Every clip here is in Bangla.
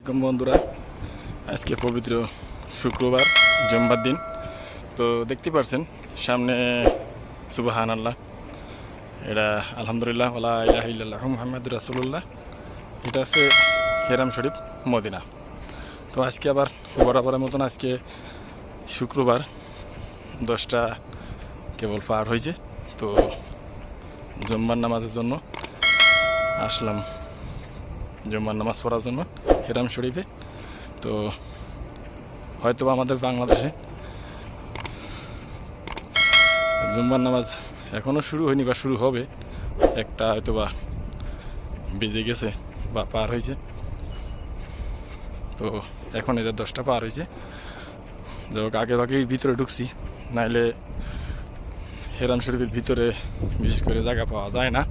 বন্ধুরা, আজকে পবিত্র শুক্রবার জুম্মার দিন। তো দেখতে পাচ্ছেন সামনে সুবহান আল্লাহ, এটা আলহামদুলিল্লাহ ওয়া লা ইলাহা ইল্লাল্লাহ মুহাম্মাদুর রাসূলুল্লাহ। এটা আছে হেরাম শরীফ মদিনা। তো আজকে আবার বরাবরের মতন আজকে শুক্রবার 10টা কেবল পার হয়েছে। তো জুম্মার নামাজের জন্য আসলাম, জুম্মার নামাজ পড়ার জন্য হেরাম শরীফে। তো হয়তো আমাদের বাংলাদেশে জুম্মার নামাজ এখনও শুরু হয়নি বা শুরু হবে, একটা হয়তো বা বেজে গেছে বা পার হয়েছে। তো এখন এদের 10টা পার হয়েছে। যাক, আগে ভাগেই ভিতরে ঢুকছি, নাইলে হেরাম শরীফের ভিতরে বিশেষ করে জায়গা পাওয়া যায় না,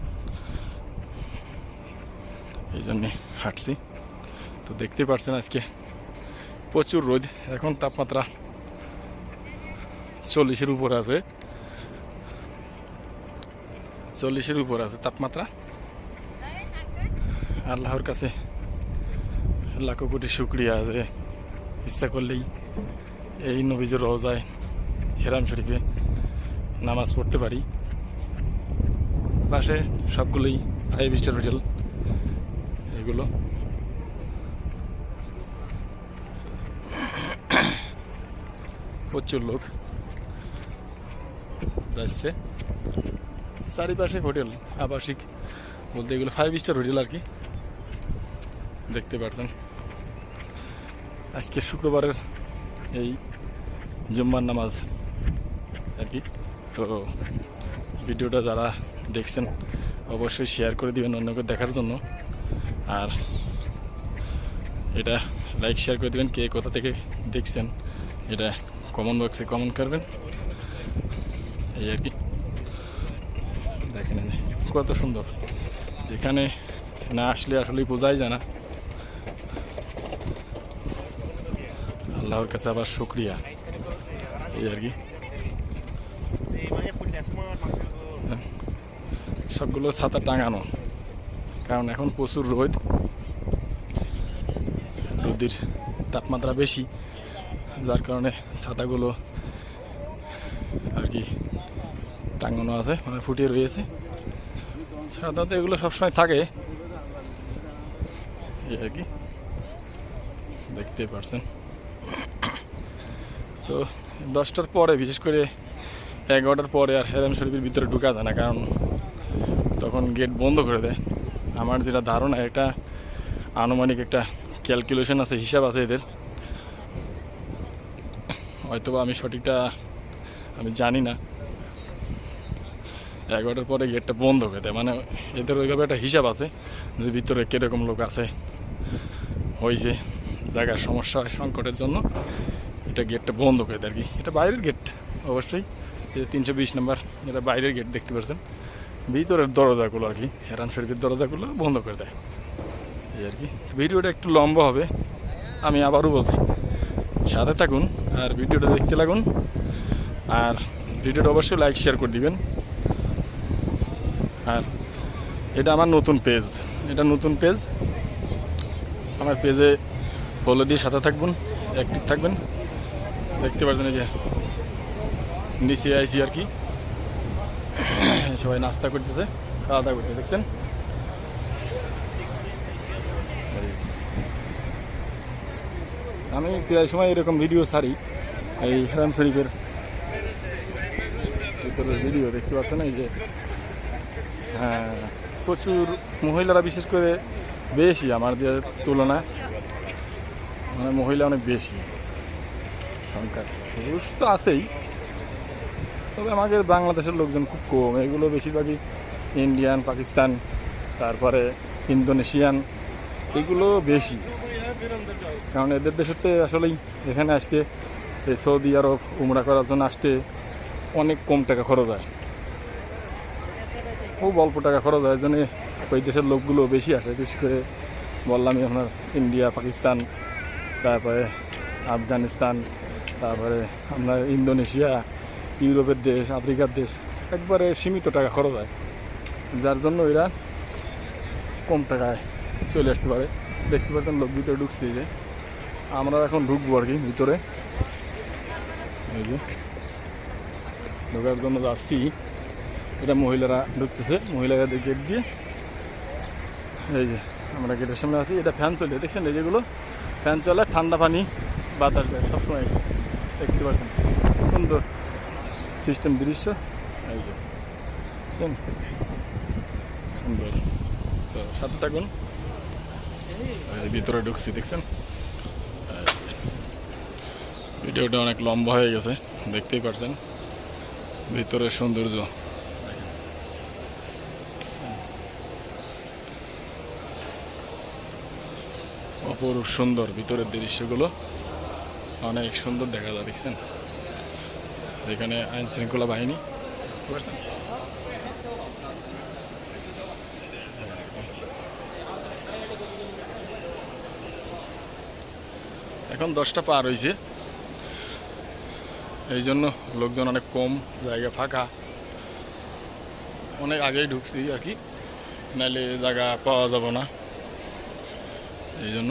এই জন্যে হাঁটছি। তো দেখতে পাচ্ছেন আজকে প্রচুর রোদ, এখন তাপমাত্রা 40-এর উপরে আছে, 40-এর উপরে আছে তাপমাত্রা। আল্লাহর কাছে লাখো কোটি শুকরিয়া আছে, ইচ্ছা করলেই এই নবীজের রওজায় হেরাম শরীফে নামাজ পড়তে পারি। পাশে সবগুলোই 5 স্টার হোটেল, এগুলো প্রচুর লোক যাচ্ছে। চারিপাশে হোটেল, আবাসিক বলতে এগুলো 5 স্টার হোটেল আর কি। দেখতে পাচ্ছেন আজকে শুক্রবারের এই জুম্মার নামাজ আর কি। তো ভিডিওটা যারা দেখছেন অবশ্যই শেয়ার করে দিবেন অন্যকে দেখার জন্য, আর এটা লাইক শেয়ার করে দেবেন। কে কোথা থেকে দেখছেন এটা কমেন্ট বক্সে কমেন্ট করবেন, এই আর কি। দেখেন কত সুন্দর, যেখানে না আসলে আসলেই বোঝাই যায় না। আল্লাহর কাছে আবার শুকরিয়া, এই আর কি। সবগুলো ছাতা টাঙানো, কারণ এখন প্রচুর রোদ, রোদের তাপমাত্রা বেশি, যার কারণে ছাতাগুলো আর কি টাঙানো আছে, মানে ফুটিয়ে রয়েছে। সাধারণত এগুলো সবসময় থাকে, এই আর কি। দেখতে পারছেন। তো 10টার পরে, বিশেষ করে 11টার পরে আর হেরাম শরীফের ভিতরে ঢুকা যায় না, কারণ তখন গেট বন্ধ করে দেয়। আমার যেটা ধারণা, এটা আনুমানিক একটা ক্যালকুলেশন আছে, হিসাব আছে এদের, হয়তো আমি সঠিকটা আমি জানি না। 11টার পরে গেটটা বন্ধ করে দেয়, মানে এদের ওইভাবে একটা হিসাব আছে যে ভিতরে কীরকম লোক আছে, হয়েছে জায়গার সমস্যা হয় সংকটের জন্য এটা গেটটা বন্ধ করে দেয় আর কি। এটা বাইরের গেট অবশ্যই, এটা 320 নম্বর, এটা বাইরের গেট দেখতে পাচ্ছেন। ভিতরের দরজাগুলো আর কি, হেরাম শরীফের দরজাগুলো বন্ধ করে দেয়, এই আর কি। ভিডিওটা একটু লম্বা হবে, আমি আবারও বলছি, সাথে থাকুন আর ভিডিওটা দেখতে লাগুন। আর ভিডিওটা অবশ্যই লাইক শেয়ার করে দিবেন। আর এটা আমার নতুন পেজ, এটা নতুন পেজ, আমার পেজে ফলো দিয়ে সাথে থাকবেন, অ্যাক্টিভ থাকবেন। দেখতে পাচ্ছেন এই যে নিচে আইসি আর কি, সবাই নাস্তা করতেছে, খাওয়া দাওয়া করতে, দেখছেন। আমি প্রায় সময় এরকম ভিডিও ছাড়ি, এই হেরাম শরীফের ভিতরের ভিডিও দেখতে পাচ্ছেন। এই যে হ্যাঁ, প্রচুর মহিলারা, বিশেষ করে বেশি আমার তুলনায়, মানে মহিলা অনেক বেশি সংখ্যা। পুরুষ তো আছেই, তবে আমাদের বাংলাদেশের লোকজন খুব কম, এগুলো বেশিরভাগই ইন্ডিয়ান, পাকিস্তান, তারপরে ইন্দোনেশিয়ান, এগুলো বেশি। কারণ এদের দেশেতে আসলেই এখানে আসতে, এই সৌদি আরব উমরা করার জন্য আসতে অনেক কম টাকা খরচ হয়, খুব অল্প টাকা খরচ হয়, জন্য ওই দেশের লোকগুলো বেশি আসে। বিশেষ করে বললামই আপনার ইন্ডিয়া, পাকিস্তান, তারপরে আফগানিস্তান, তারপরে আপনার ইন্দোনেশিয়া, ইউরোপের দেশ, আফ্রিকার দেশ, একবারে সীমিত টাকা খরচ হয়, যার জন্য এরা কম টাকায় চলে আসতে পারে। দেখতে পাচ্ছেন লোক ভিতরে ঢুকছে, যে আমরা এখন ঢুকবো আর কি ভিতরে। এই যে ঢোকার জন্য যাচ্ছি, এটা মহিলারা ঢুকতেছে, মহিলারা গেট দিয়ে। এই যে আমরা গেটের সামনে আছি, এটা ফ্যান চলে, দেখছেন এই যেগুলো ফ্যান চলে, ঠান্ডা পানি বাতাস দেয় সবসময়, দেখতে পাচ্ছেন সুন্দর সিস্টেম দৃশ্য। এই যে সুন্দর, তো সাথে থাকুন। ভিতরে ঢুকছি, দেখছেন ভিডিওটা অনেক লম্বা হয়ে গেছে, দেখতেই পারছেন ভিতরে সৌন্দর্য। অপরূপ সুন্দর ভিতরের দৃশ্যগুলো, অনেক সুন্দর দেখা যায়, দেখছেন এখানে আইন শৃঙ্খলা বাহিনী। এখন 10টা পার হয়েছে, এই জন্য লোকজন অনেক কম, জায়গা ফাঁকা। অনেক আগেই ঢুকছি আর কি, নাহলে জায়গা পাওয়া যাবে না, এই জন্য।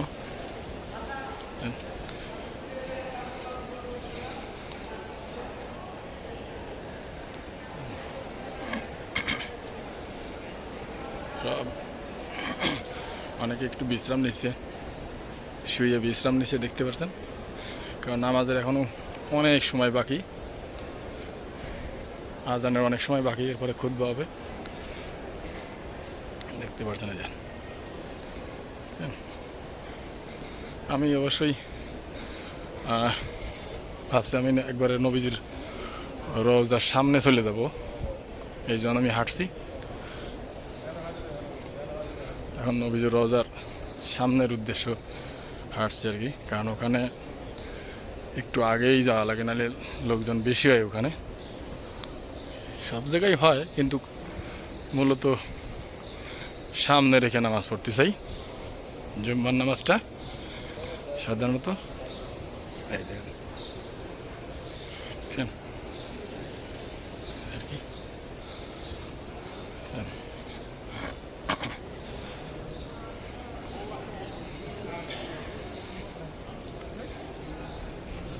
সব অনেকে একটু বিশ্রাম নিচ্ছে, শুয়ে বিশ্রাম নিচ্ছে, দেখতে পাচ্ছেন, কারণ নামাজের এখনো অনেক সময় বাকি, আজানের অনেক সময় বাকি, এরপরে খুতবা হবে, দেখতে পাচ্ছেন। আমি অবশ্যই ভাবছি আমি একবারে নবীজির রওজার সামনে চলে যাব, এই জন্য আমি হাঁটছি। এখন নবীজির রওজার সামনের উদ্দেশ্য হাঁটছি আর কি, কারণ ওখানে একটু আগেই যাওয়া লাগে, নাহলে লোকজন বেশি হয় ওখানে। সব জায়গায় হয়, কিন্তু মূলত সামনে রেখে নামাজ পড়তে চাই, জুম্মার নামাজটা সাধারণত। এই দেখেন আর কি,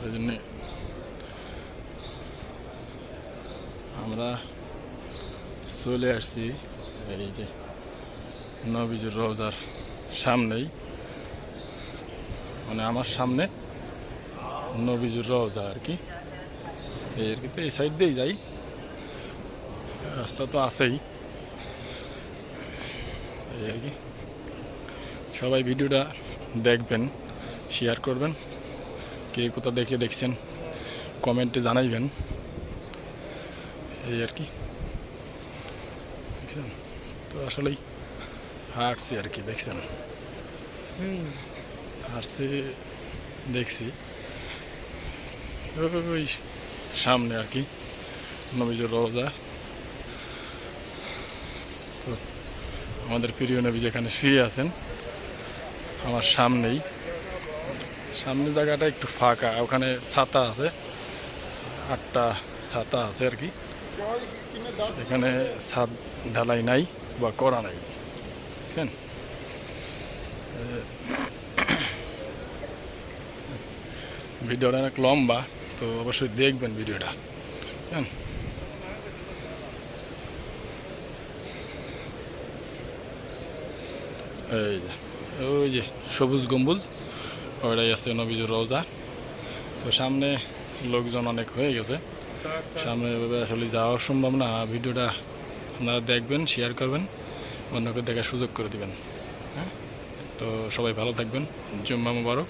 এই জন্যে আমরা চলে আসছি এই যে নবীজির রওজার সামনেই, মানে আমার সামনে নবীজির রওজা আর কি, এই আর কি। তো এই সাইড দিয়েই যাই, রাস্তা তো আছেই, এই আর কি। সবাই ভিডিওটা দেখবেন, শেয়ার করবেন, কে কোথা দেখছেন কমেন্টে জানাইবেন, এই আর কি, দেখছেন। তো আসলেই হাঁটছি আর কি, দেখছেন হাঁটছি, দেখছি ওই সামনে আর কি নবীজির রওজা। তো আমাদের প্রিয় নবী যেখানে শুয়ে আছেন আমার সামনেই, সামনে জায়গাটা একটু ফাঁকা, ওখানে ছাতা আছে, 8টা ছাতা আছে আর কি, এখানে ছাদ ঢালাই নাই বা করা নাই, বুঝছেন। ভিডিওটা অনেক লম্বা, তো অবশ্যই দেখবেন ভিডিওটা, হ্যাঁ। এই যে ওই যে সবুজ গম্বুজ, ওইটাই আছে নবীজির রওজা। তো সামনে লোকজন অনেক হয়ে গেছে, সামনে এভাবে আসলে যাওয়া সম্ভব না। ভিডিওটা আপনারা দেখবেন, শেয়ার করবেন, অন্যকে দেখার সুযোগ করে দিবেন, হ্যাঁ। তো সবাই ভালো থাকবেন, জুম্মা মুবারক,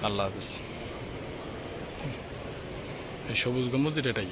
আল্লাহ হাফিজ। এই সবুজ গম্বুজ এটাই।